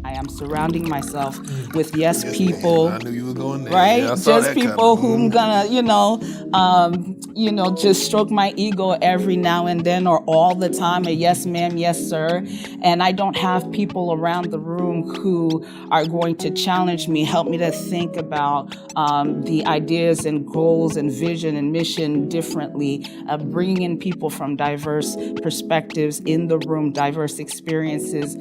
I am surrounding myself with yes people. I knew you were going there. Right? Yeah, I saw Just that people coming. who I'm gonna, just stroke my ego every now and then or all the time, a yes ma'am, yes sir. And I don't have people around the room who are going to challenge me, help me to think about the ideas and goals and vision and mission differently, bringing in people from diverse perspectives in the room, diverse experiences,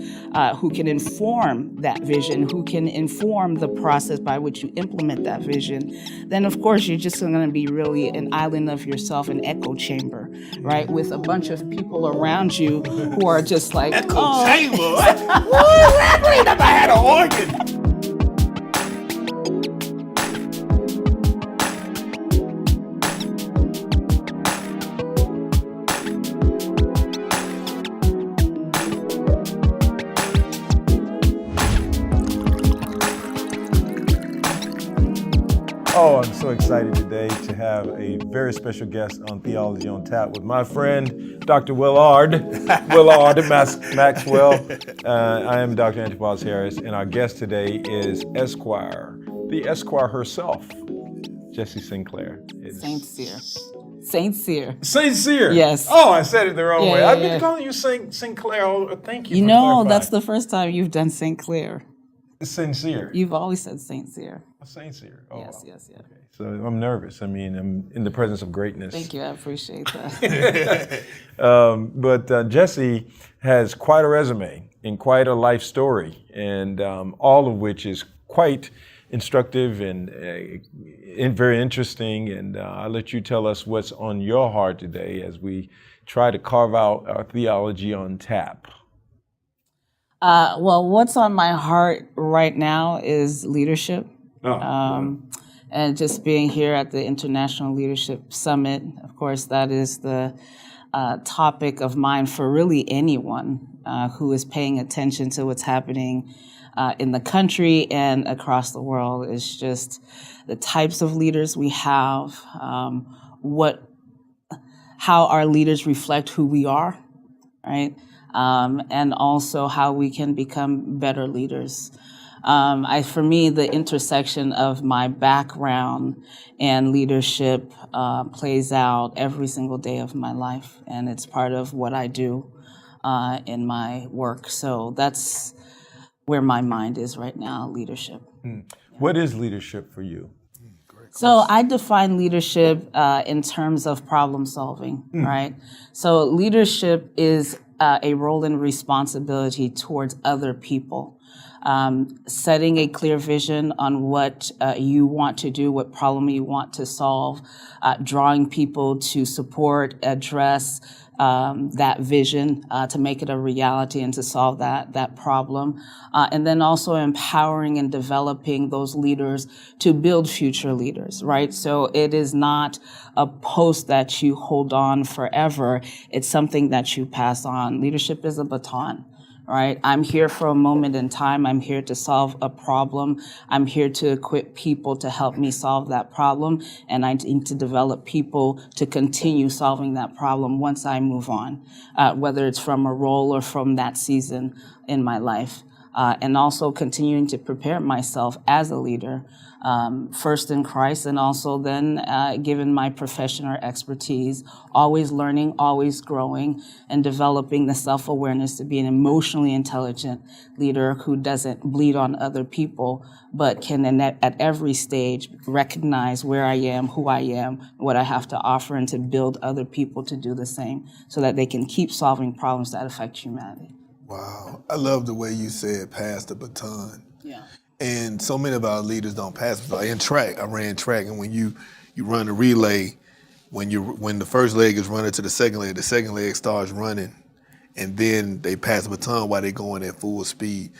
who can inform that vision, who can inform the process by which you implement that vision. Then of course you're just going to be really an island of yourself, an echo chamber, right? With a bunch of people around you who are just like, Echo chamber? Elaborate if I had an organ. Oh, I'm so excited today to have a very special guest on Theology on Tap with my friend, Dr. Willard Maxwell. I am Dr. Antipas Harris, and our guest today is Esquire, the Esquire herself, Jessie Sinclair. Saintcyr. Saintcyr? Yes. Oh, I said it the wrong way. Yeah, I've been calling you Sinclair. Oh, thank you for clarifying. That's the first time you've done Saintcyr. Sincere. You've always said Saintcyr. Saintcyr. Oh, Yes, wow. yes. Okay. So I'm nervous. I mean, I'm in the presence of greatness. Thank you, I appreciate that. But Jessie has quite a resume and quite a life story, and all of which is quite instructive and very interesting. And I'll let you tell us what's on your heart today as we try to carve out our theology on tap. Well, what's on my heart right now is leadership. And just being here at the International Leadership Summit, of course, that is the topic of mind for really anyone who is paying attention to what's happening in the country and across the world. It's just the types of leaders we have, how our leaders reflect who we are, right? And also how we can become better leaders. For me, the intersection of my background and leadership plays out every single day of my life, and it's part of what I do in my work. So that's where my mind is right now, leadership. What is leadership for you? So I define leadership in terms of problem solving, right? So leadership is a role and responsibility towards other people. Setting a clear vision on what you want to do, what problem you want to solve, drawing people to support, address that vision, to make it a reality and to solve that problem. And then also empowering and developing those leaders to build future leaders, right? So it is not a post that you hold on forever. It's something that you pass on. Leadership is a baton. Right? I'm here for a moment in time. I'm here to solve a problem. I'm here to equip people to help me solve that problem. And I need to develop people to continue solving that problem once I move on, whether it's from a role or from that season in my life. And also continuing to prepare myself as a leader, first in Christ, and also then given my profession or expertise, always learning, always growing, and developing the self-awareness to be an emotionally intelligent leader who doesn't bleed on other people, but can at every stage recognize where I am, who I am, what I have to offer, and to build other people to do the same so that they can keep solving problems that affect humanity. Wow. I love the way you said pass the baton. Yeah. And so many of our leaders don't pass the baton. In track, I ran track, and when you run a relay, when the first leg is running to the second leg starts running, and then they pass the baton while they're going at full speed.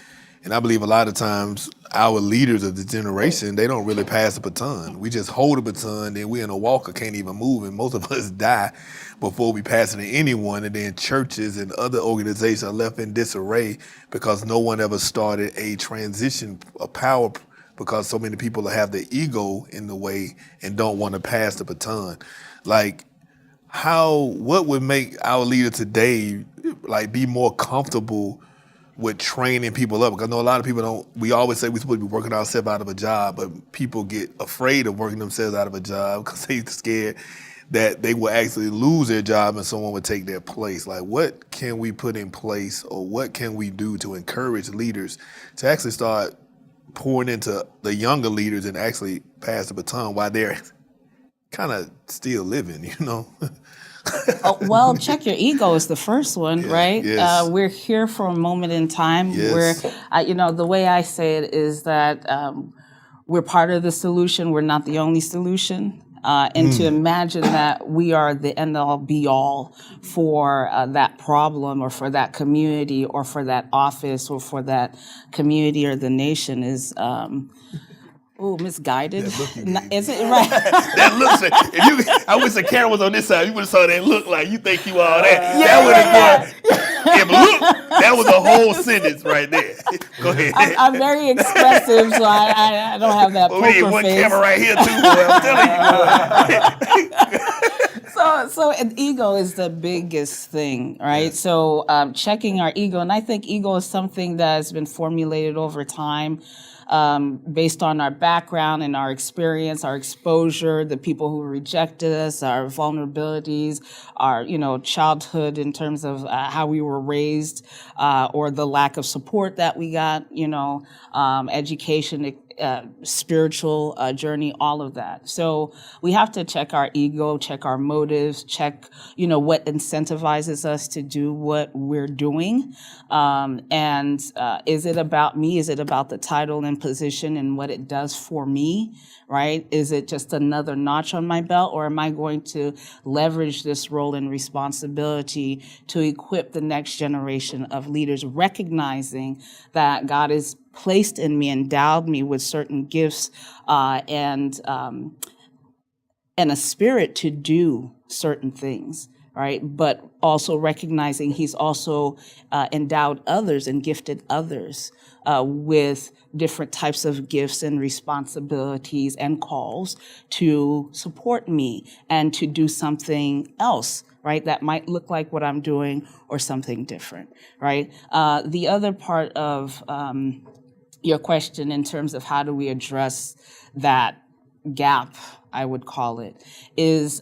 And I believe a lot of times our leaders of the generation, they don't really pass the baton. We just hold the baton, then we're in a walker, can't even move, and most of us die before we pass it to anyone. And then churches and other organizations are left in disarray because no one ever started a transition of power, because so many people have their ego in the way and don't want to pass the baton. Like, what would make our leader today like be more comfortable with training people up. Because I know a lot of people don't, we always say we're supposed to be working ourselves out of a job, but people get afraid of working themselves out of a job because they're scared that they will actually lose their job and someone would take their place. Like, what can we put in place, or what can we do to encourage leaders to actually start pouring into the younger leaders and actually pass the baton while they're kind of still living, you know? Well, check your ego is the first one, right? Yes. We're here for a moment in time. Yes. The way I say it is that we're part of the solution. We're not the only solution. And to imagine that we are the end-all, be-all for that problem or for that community or for that office or for that community or the nation is misguided. Is it right? That looks, I wish the camera was on this side. You would have saw that look like you think you all that. That would have gone. Yeah, but look, that was a whole sentence right there. Go ahead. I'm very expressive, so I don't have that poker We need one face. camera right here too, boy. I'm telling you. So an ego is the biggest thing, right? So checking our ego, and I think ego is something that has been formulated over time. Based on our background and our experience, our exposure, the people who rejected us, our vulnerabilities, our, childhood in terms of how we were raised, or the lack of support that we got, education, spiritual journey, all of that. So we have to check our ego, check our motives, check, what incentivizes us to do what we're doing. And is it about me? Is it about the title and position and what it does for me, right? Is it just another notch on my belt, or am I going to leverage this role and responsibility to equip the next generation of leaders, recognizing that God has placed in me, endowed me with certain gifts and a spirit to do certain things, right? But also recognizing He's also endowed others and gifted others with different types of gifts and responsibilities and calls to support me and to do something else, right? That might look like what I'm doing or something different, right? The other part of your question in terms of how do we address that gap, I would call it, is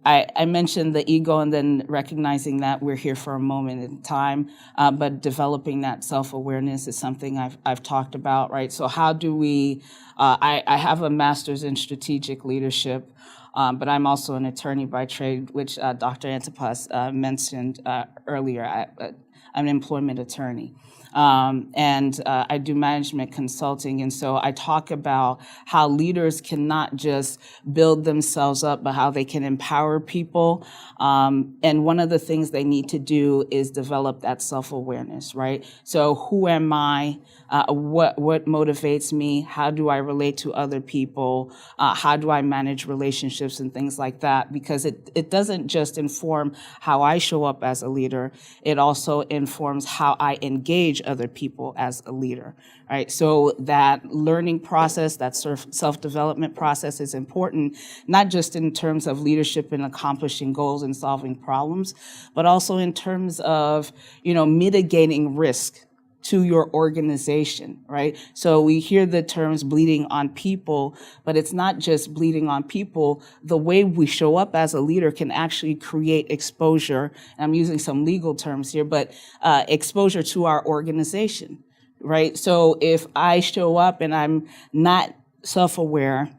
I mentioned the ego and then recognizing that we're here for a moment in time, but developing that self-awareness is something I've talked about, right? So how do we, I have a master's in strategic leadership, but I'm also an attorney by trade, which Dr. Antipas mentioned earlier. I'm an employment attorney. And I do management consulting. And so I talk about how leaders cannot just build themselves up, but how they can empower people. And one of the things they need to do is develop that self-awareness, right? So who am I? What motivates me? How do I relate to other people? How do I manage relationships and things like that? Because it doesn't just inform how I show up as a leader. It also informs how I engage other people as a leader, right? So that learning process, that self-development process is important, not just in terms of leadership and accomplishing goals and solving problems, but also in terms of, mitigating risk to your organization, right? So we hear the terms bleeding on people, but it's not just bleeding on people. The way we show up as a leader can actually create exposure. And I'm using some legal terms here, but exposure to our organization, right? So if I show up and I'm not self-aware,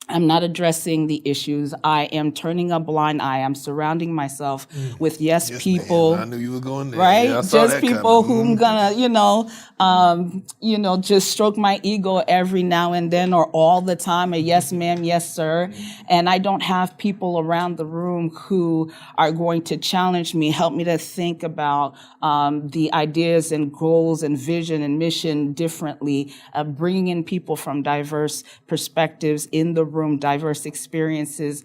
I'm not addressing the issues. I am turning a blind eye. I'm surrounding myself with yes people. Man, I knew you were going there. Right? Yeah, I saw just that people coming. who I'm gonna, just stroke my ego every now and then or all the time, a yes ma'am, yes sir. And I don't have people around the room who are going to challenge me, help me to think about the ideas and goals and vision and mission differently, bringing in people from diverse perspectives in the room, diverse experiences,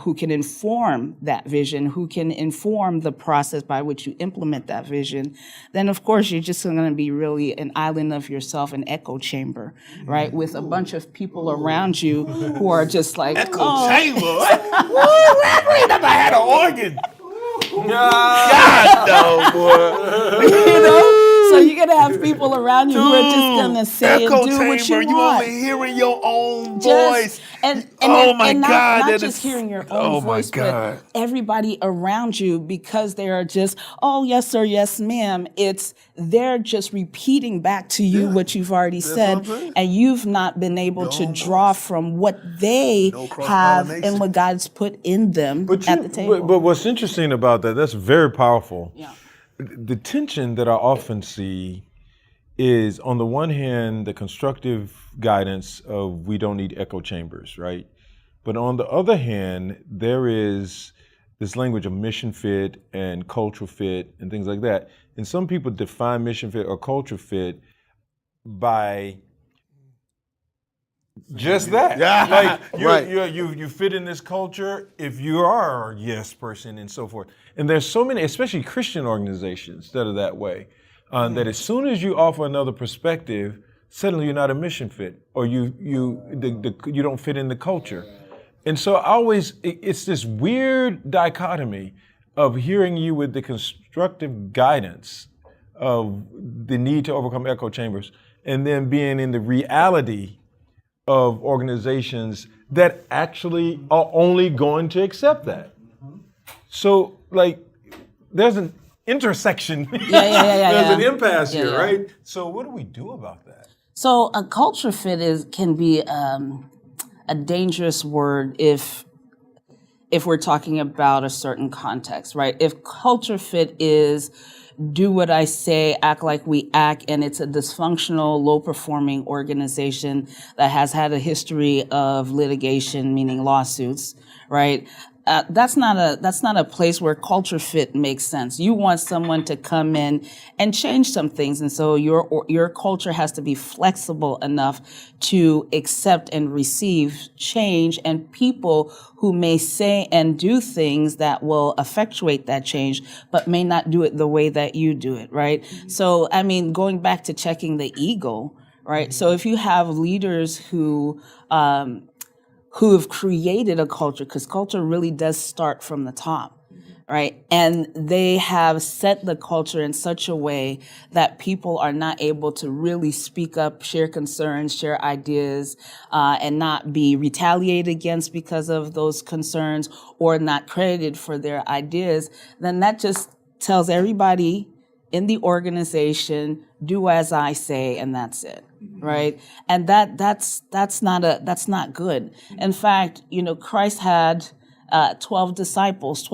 who can inform that vision, who can inform the process by which you implement that vision, then of course you're just going to be really an island of yourself, an echo chamber, right? With a bunch of people around you who are just like, Echo chamber? Woo, I never had an organ. God, no, boy. You know? So you're gonna have people around you who are just gonna say and Echo do what chamber. you You want. only hearing your own Just voice. and Oh my and God, not that just is. hearing your own Oh my voice, but God. everybody around you, because they are just, oh yes sir, yes ma'am. They're just repeating back to you what you've already what I'm said, saying. and you've not been able to own draw voice. from what they No have and cross-pollination. what God's put in them at the table. But what's interesting about that's very powerful. Yeah. The tension that I often see is, on the one hand, the constructive guidance of we don't need echo chambers, right? But on the other hand, there is this language of mission fit and cultural fit and things like that. And some people define mission fit or culture fit by just that. Yeah, Like right. you fit in this culture if you are a yes person and so forth. And there's so many, especially Christian organizations, that are that way. That as soon as you offer another perspective, suddenly you're not a mission fit, or you don't fit in the culture. And so it's this weird dichotomy of hearing you with the constructive guidance of the need to overcome echo chambers, and then being in the reality of organizations that actually are only going to accept that. So, like, there's an intersection. There's an impasse here, right? So what do we do about that? So a culture fit can be a dangerous word if we're talking about a certain context, right? If culture fit is do what I say, act like we act, and it's a dysfunctional, low-performing organization that has had a history of litigation, meaning lawsuits, right? That's not a place where culture fit makes sense. You want someone to come in and change some things, and so your culture has to be flexible enough to accept and receive change and people who may say and do things that will effectuate that change, but may not do it the way that you do it, right? Mm-hmm. So, I mean, going back to checking the ego, right? Mm-hmm. So if you have leaders who have created a culture, because culture really does start from the top, right? And they have set the culture in such a way that people are not able to really speak up, share concerns, share ideas, and not be retaliated against because of those concerns or not credited for their ideas, then that just tells everybody in the organization, do as I say, and that's it, right? And that's not good. In fact, Christ had 12 disciples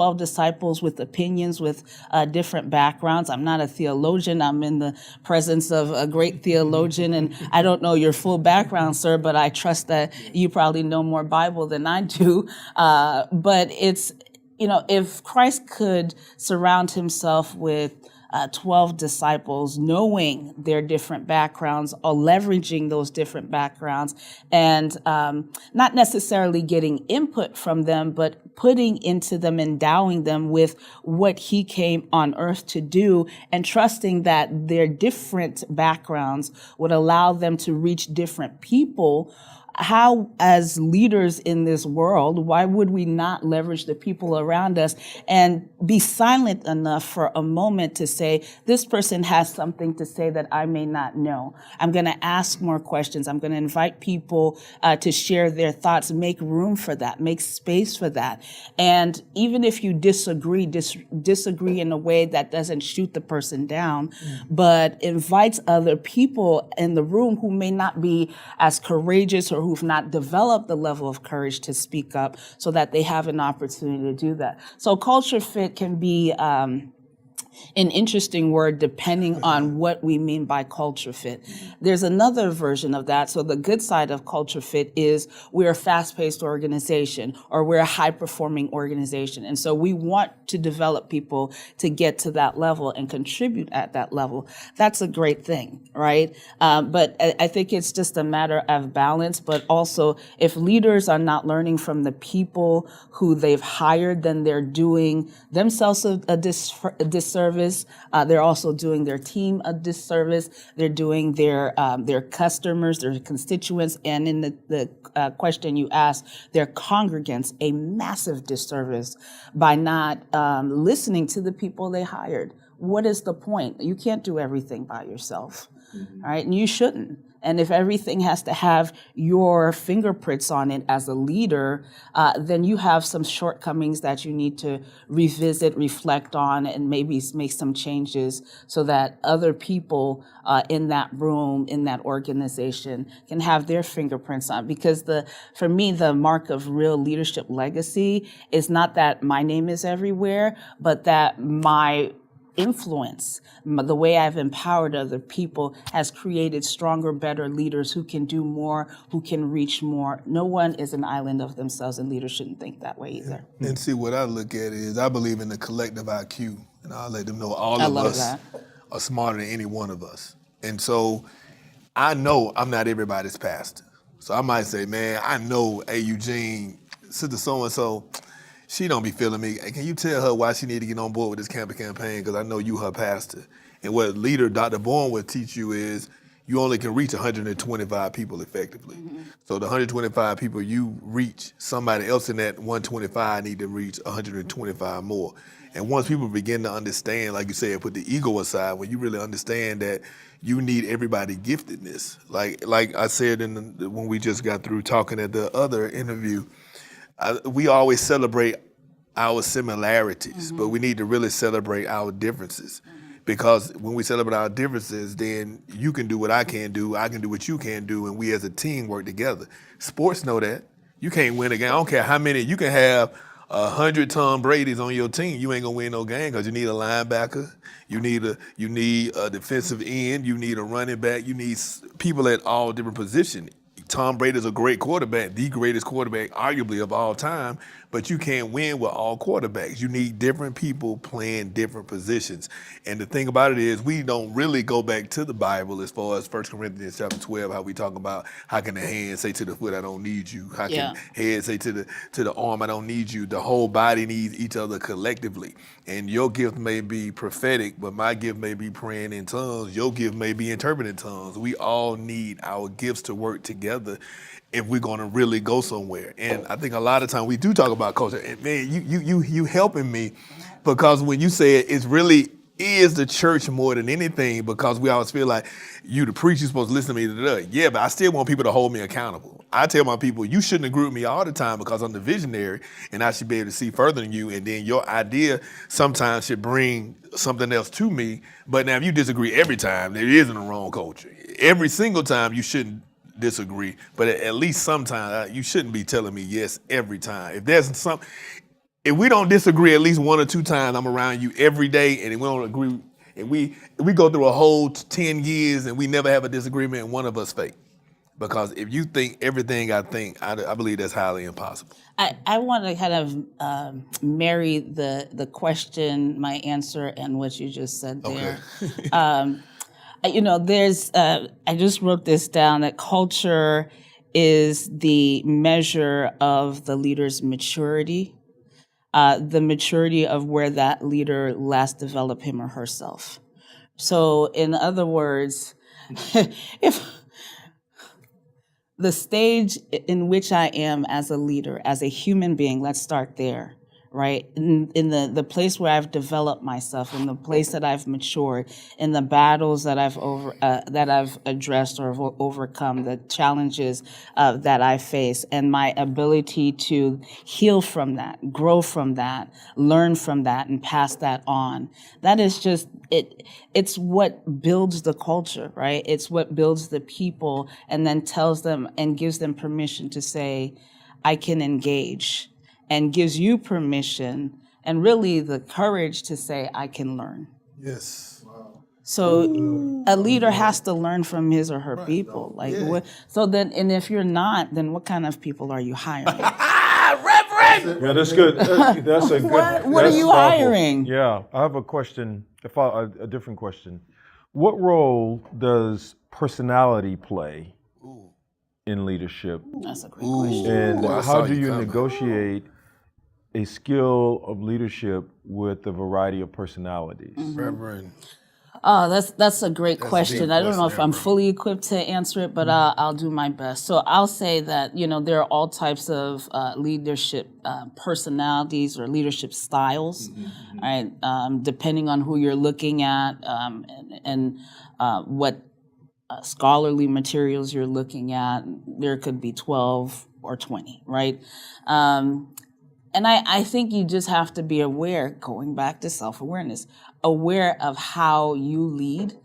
with opinions, with different backgrounds. I'm not a theologian. I'm in the presence of a great theologian, and I don't know your full background, sir, but I trust that you probably know more Bible than I do. But it's, if Christ could surround himself with 12 disciples, knowing their different backgrounds or leveraging those different backgrounds and not necessarily getting input from them, but putting into them, endowing them with what he came on earth to do and trusting that their different backgrounds would allow them to reach different people. How, as leaders in this world, why would we not leverage the people around us and be silent enough for a moment to say, this person has something to say that I may not know. I'm going to ask more questions. I'm going to invite people to share their thoughts, make room for that, make space for that. And even if you disagree in a way that doesn't shoot the person down, but invites other people in the room who may not be as courageous or who've not developed the level of courage to speak up so that they have an opportunity to do that. So culture fit can be an interesting word depending on what we mean by culture fit. There's another version of that. So the good side of culture fit is we're a fast-paced organization or we're a high-performing organization. And so we want to develop people to get to that level and contribute at that level. That's a great thing, right? But I think it's just a matter of balance. But also, if leaders are not learning from the people who they've hired, then they're doing themselves a disservice disservice. They're also doing their team a disservice. They're doing their customers, their constituents, and in the question you asked, their congregants a massive disservice by not listening to the people they hired. What is the point? You can't do everything by yourself, right? And you shouldn't. And if everything has to have your fingerprints on it as a leader, then you have some shortcomings that you need to revisit, reflect on, and maybe make some changes so that other people in that room, in that organization, can have their fingerprints on. Because for me, the mark of real leadership legacy is not that my name is everywhere, but that my influence, the way I've empowered other people has created stronger, better leaders who can do more, who can reach more. No one is an island of themselves, and leaders shouldn't think that way either. And see, what I look at is I believe in the collective IQ, and I'll let them know all of us are smarter than any one of us. And so I know I'm not everybody's pastor. So I might say, man, I know, hey, Eugene, Sister so-and-so, she don't be feeling me. Can you tell her why she need to get on board with this campus campaign? Because I know you her pastor. And what leader Dr. Bourne would teach you is you only can reach 125 people effectively. So the 125 people you reach, somebody else in that 125 need to reach 125 more. And once people begin to understand, like you said, put the ego aside, when you really understand that you need everybody giftedness. Like I said when we just got through talking at the other interview, we always celebrate our similarities, but we need to really celebrate our differences. Because when we celebrate our differences, then you can do what I can do what you can do, and we as a team work together. Sports know that. You can't win a game. I don't care how many, you can have 100 Tom Brady's on your team. You ain't gonna win no game because you need a linebacker, you need a defensive end, you need a running back, you need people at all different positions. Tom Brady is a great quarterback, the greatest quarterback arguably of all time, but you can't win with all quarterbacks. You need different people playing different positions. And the thing about it is we don't really go back to the Bible as far as 1 Corinthians chapter 12, how we talk about how can the hand say to the foot, I don't need you. How can head say to the arm, I don't need you. The whole body needs each other collectively. And your gift may be prophetic, but my gift may be praying in tongues. Your gift may be interpreting tongues. We all need our gifts to work together if we're going to really go somewhere. And I think a lot of times we do talk about culture. And man, you helping me, because when you say it really is the church more than anything, because we always feel like you the preacher, you're supposed to listen to me. Yeah, but I still want people to hold me accountable. I tell my people, you shouldn't agree with me all the time because I'm the visionary and I should be able to see further than you. And then your idea sometimes should bring something else to me. But now if you disagree every time, there isn't a wrong culture. Every single time you shouldn't disagree, but at least sometimes you shouldn't be telling me yes every time. If we don't disagree at least 1 or 2 times, I'm around you every day, and if we don't agree, and we go through a whole 10 years and we never have a disagreement, and one of us fake. Because if you think everything I think, I believe that's highly impossible. I want to kind of marry the question, my answer, and what you just said there. Okay. I just wrote this down, that culture is the measure of the leader's maturity, the maturity of where that leader last developed him or herself. So in other words, if the stage in which I am as a leader, as a human being, let's start there, right? In the place where I've developed myself, in the place that I've matured, in the battles that I've addressed or overcome, the challenges that I face, and my ability to heal from that, grow from that, learn from that, and pass that on. That is just it's what builds the culture, right? It's what builds the people, and then tells them and gives them permission to say, I can engage. And gives you permission and really the courage to say, I can learn. Yes. Wow. So a leader has to learn from his or her people. And if you're not, then what kind of people are you hiring? Reverend! Yeah, that's good. That's a good. What are you hiring? Yeah, I have a question, a different question. What role does personality play in leadership? That's a great question. And how do you negotiate a skill of leadership with a variety of personalities? Reverend. Oh, that's a great That's a question. deep I don't know question if there, I'm bro. fully equipped to answer it, but I'll do my best. So I'll say that, there are all types of leadership personalities or leadership styles, right? Depending on who you're looking at and what scholarly materials you're looking at, there could be 12 or 20, right? And I think you just have to be aware, going back to self-awareness, aware of how you lead,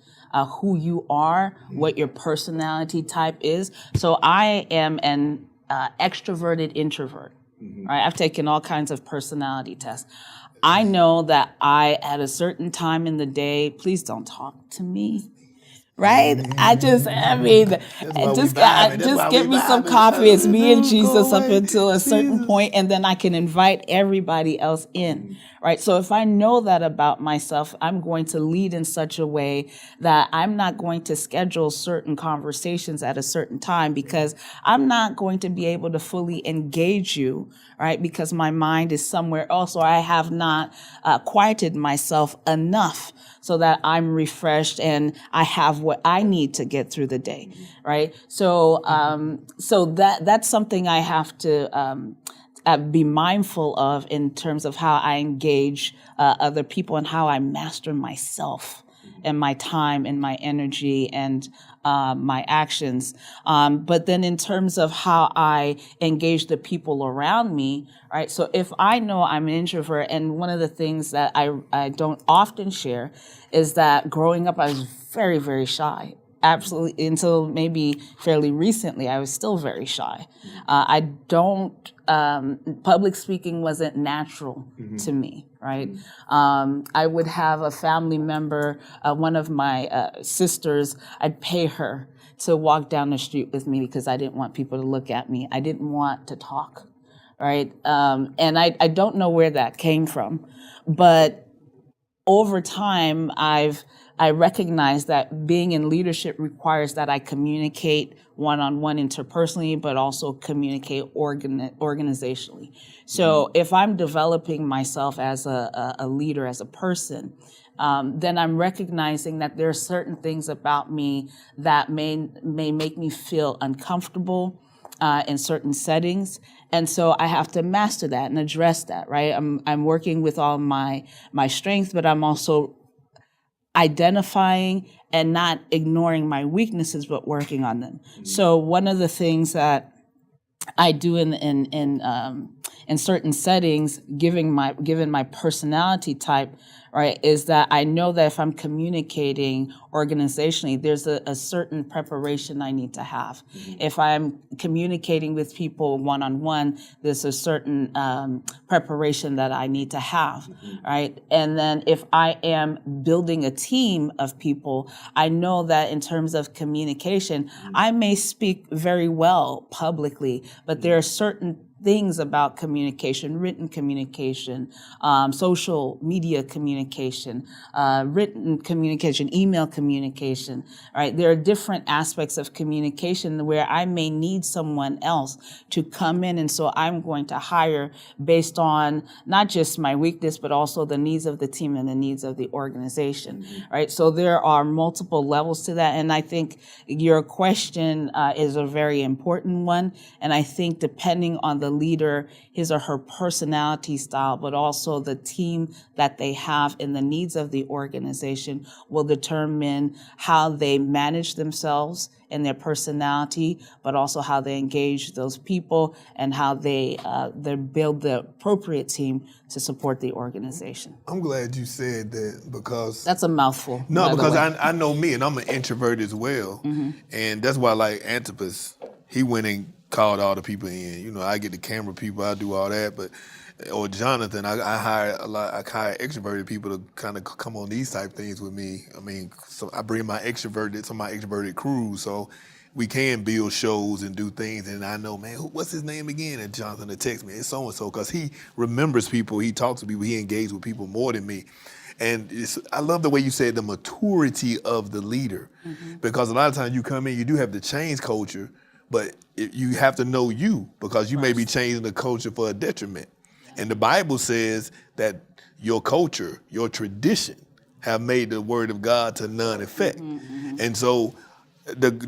who you are, what your personality type is. So I am an extroverted introvert, right? I've taken all kinds of personality tests. I know that at a certain time in the day, please don't talk to me. Right? Just why we vibing. That's just why get we me some vibing. coffee. It's me and Dude, Jesus go up away. until a certain Jesus. point, and then I can invite everybody else in. Right? So if I know that about myself, I'm going to lead in such a way that I'm not going to schedule certain conversations at a certain time because I'm not going to be able to fully engage you, right? Because my mind is somewhere else, or I have not quieted myself enough so that I'm refreshed and I have what I need to get through the day, right? So, that's something I have to be mindful of in terms of how I engage other people and how I master myself and my time and my energy and my actions. But then in terms of how I engage the people around me, right? So if I know I'm an introvert, and one of the things that I don't often share is that growing up, I was very, very shy. Absolutely, until maybe fairly recently, I was still very shy. I don't, public speaking wasn't natural to me, right? I would have a family member, one of my sisters, I'd pay her to walk down the street with me because I didn't want people to look at me. I didn't want to talk, right? And I don't know where that came from, but over time, I recognize that being in leadership requires that I communicate one-on-one interpersonally, but also communicate organizationally. So if I'm developing myself as a leader, as a person, then I'm recognizing that there are certain things about me that may make me feel uncomfortable in certain settings. And so I have to master that and address that, right? I'm working with all my strengths, but I'm also identifying and not ignoring my weaknesses, but working on them. So one of the things that I do in certain settings, given my personality type, right, is that I know that if I'm communicating organizationally, there's a certain preparation I need to have. If I'm communicating with people one-on-one, there's a certain preparation that I need to have, right? And then if I am building a team of people, I know that in terms of communication, I may speak very well publicly, but there are certain things about communication, written communication, social media communication, written communication, email communication, right? There are different aspects of communication where I may need someone else to come in, and so I'm going to hire based on not just my weakness, but also the needs of the team and the needs of the organization, right? So there are multiple levels to that, and I think your question is a very important one, and I think depending on the leader, his or her personality style, but also the team that they have and the needs of the organization will determine how they manage themselves and their personality, but also how they engage those people and how they build the appropriate team to support the organization. I'm glad you said that because That's a mouthful. no, by the because way. I know me and I'm an introvert as well, and that's why like Antipas, he went and called all the people in. You know, I get the camera people, I do all that, but or Jonathan, I hire a lot. I hire extroverted people to kind of come on these type things with me. I mean, so I bring some of my extroverted crew, so we can build shows and do things. And I know, man, what's his name again? And Jonathan will text me, it's so and so, because he remembers people, he talks to people, he engages with people more than me. And I love the way you said the maturity of the leader, because a lot of times you come in, you do have to change culture, but you have to know you, because you may be changing the culture for a detriment. And the Bible says that your culture, your tradition, have made the word of God to none effect. And so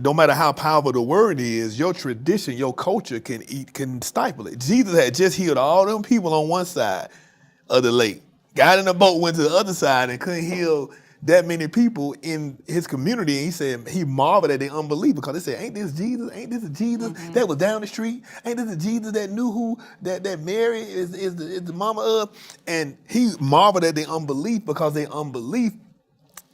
no matter how powerful the word is, your tradition, your culture can stifle it. Jesus had just healed all them people on one side of the lake. Got in a boat, went to the other side, and couldn't heal that many people in his community. And he said he marveled at their unbelief because they said, "Ain't this Jesus? Ain't this the Jesus that was down the street? Ain't this the Jesus that knew who that Mary is the mama of?" And he marveled at their unbelief because their unbelief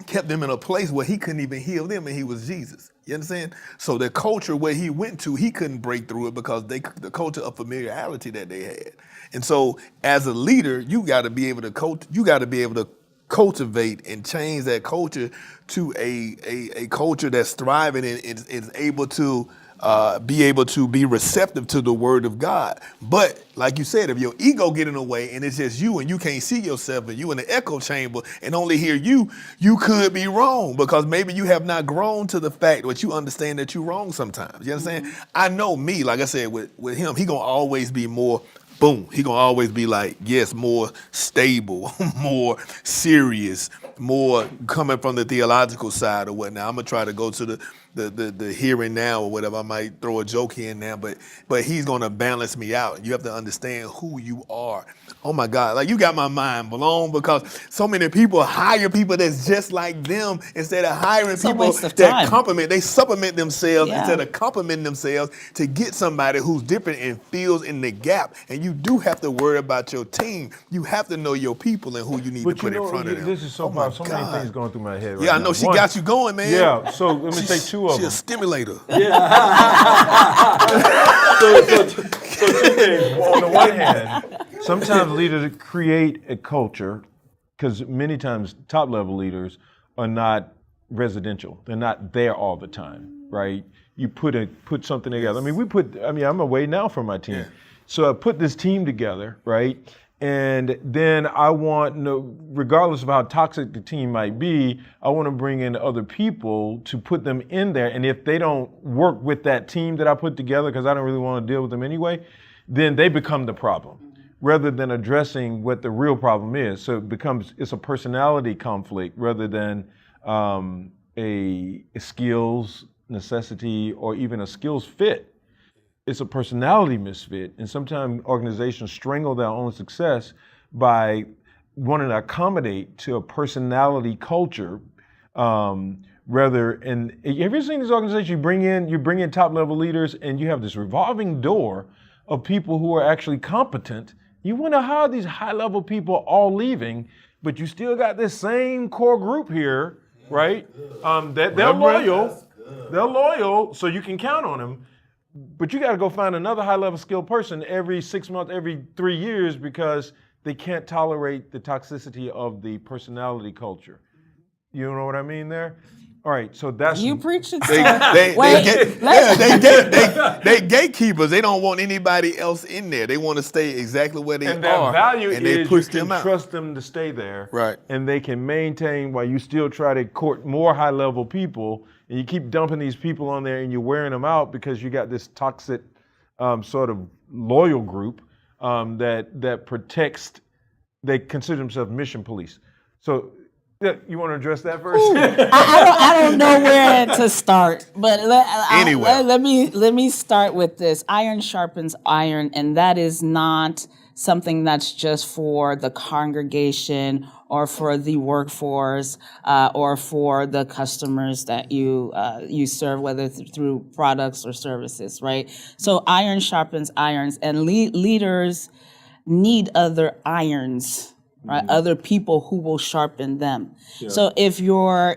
kept them in a place where he couldn't even heal them, and he was Jesus. You understand? So the culture where he went to, he couldn't break through it because the culture of familiarity that they had. And so as a leader, you got to be able to cultivate and change that culture to a culture that's thriving and is able to be receptive to the word of God. But like you said, if your ego get in the way and it's just you and you can't see yourself and you in the echo chamber and only hear you could be wrong because maybe you have not grown to the fact that you understand that you're wrong sometimes. You understand? I know me, like I said, with him, he gonna always be more boom. He gonna always be like, yes, more stable, more serious, more coming from the theological side or whatnot. I'm gonna try to go to the here and now or whatever. I might throw a joke here and now, but he's gonna balance me out. You have to understand who you are. Oh my God, like you got my mind blown because so many people hire people that's just like them instead of hiring people that complement. They supplement themselves instead of complimenting themselves to get somebody who's different and fills in the gap. And you do have to worry about your team. You have to know your people and who you need to put in front of them. This is so many things going through my head right now. Yeah, I know. She got you going, man. Yeah, so let me take two of them. She's a stimulator. Yeah. so two things. On the one hand, sometimes leaders create a culture because many times top-level leaders are not residential. They're not there all the time, right? You put something together. I'm away now from my team. Yeah. So I put this team together, right? And then I want, regardless of how toxic the team might be, I want to bring in other people to put them in there. And if they don't work with that team that I put together, because I don't really want to deal with them anyway, then they become the problem rather than addressing what the real problem is. So it's a personality conflict rather than a skills necessity or even a skills fit. It's a personality misfit, and sometimes organizations strangle their own success by wanting to accommodate to a personality culture. And have you ever seen this organization? You bring in top-level leaders, and you have this revolving door of people who are actually competent. You want to hire these high-level people all leaving, but you still got this same core group here, right? That they're loyal. They're loyal, so you can count on them. But you got to go find another high-level skilled person every 6 months, every 3 years because they can't tolerate the toxicity of the personality culture. You know what I mean there? All right, so that's... You preach it, they gatekeepers. They don't want anybody else in there. They want to stay exactly where they are. And their value and is push you can them trust them to stay there. Right. And they can maintain while you still try to court more high-level people. And you keep dumping these people on there and you're wearing them out because you got this toxic sort of loyal group that protects, they consider themselves mission police. So you want to address that first? Ooh, I don't know where to start, but let me start with this. Iron sharpens iron, and that is not something that's just for the congregation or for the workforce or for the customers that you serve, whether through products or services, right? So iron sharpens irons, and leaders need other irons, right? Other people who will sharpen them. Yeah. So if your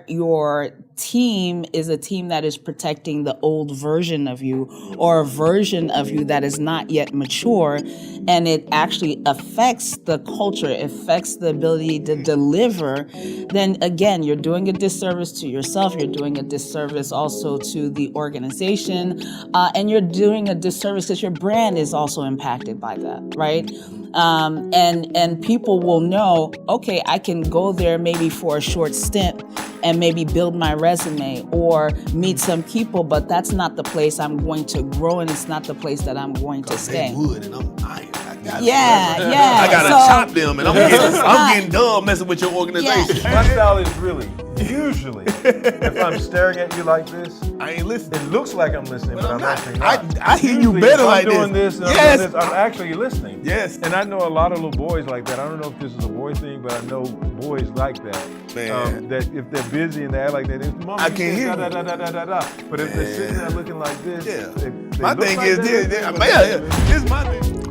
team is a team that is protecting the old version of you or a version of you that is not yet mature, and it actually affects the culture, affects the ability to deliver, then again, you're doing a disservice to yourself, you're doing a disservice also to the organization, and you're doing a disservice because your brand is also impacted by that, right? And people will know, okay, I can go there maybe for a short stint and maybe build my resume or meet some people, but that's not the place I'm going to grow, and it's not the place that I'm going to stay. They wood and I'm iron. Yeah. I gotta So- chop them, and I'm getting dumb messing with your organization. Yeah. My style is really, usually, if I'm staring at you like this, I ain't listening. it looks like I'm listening, but I'm not. actually not. I hear you Usually, better if like I'm doing this. this. And Yes. I'm doing this, I'm actually listening. Yes. And I know a lot of little boys like that. I don't know if this is a boy thing, but I know boys like that. Man. That if they're busy and they act like that, Mom, I can't hear da, you. da, da, da, da, da. But if they're sitting there looking like this, Yeah. they My look thing like is they're this. listening, Yeah, but man, they're- this is my thing.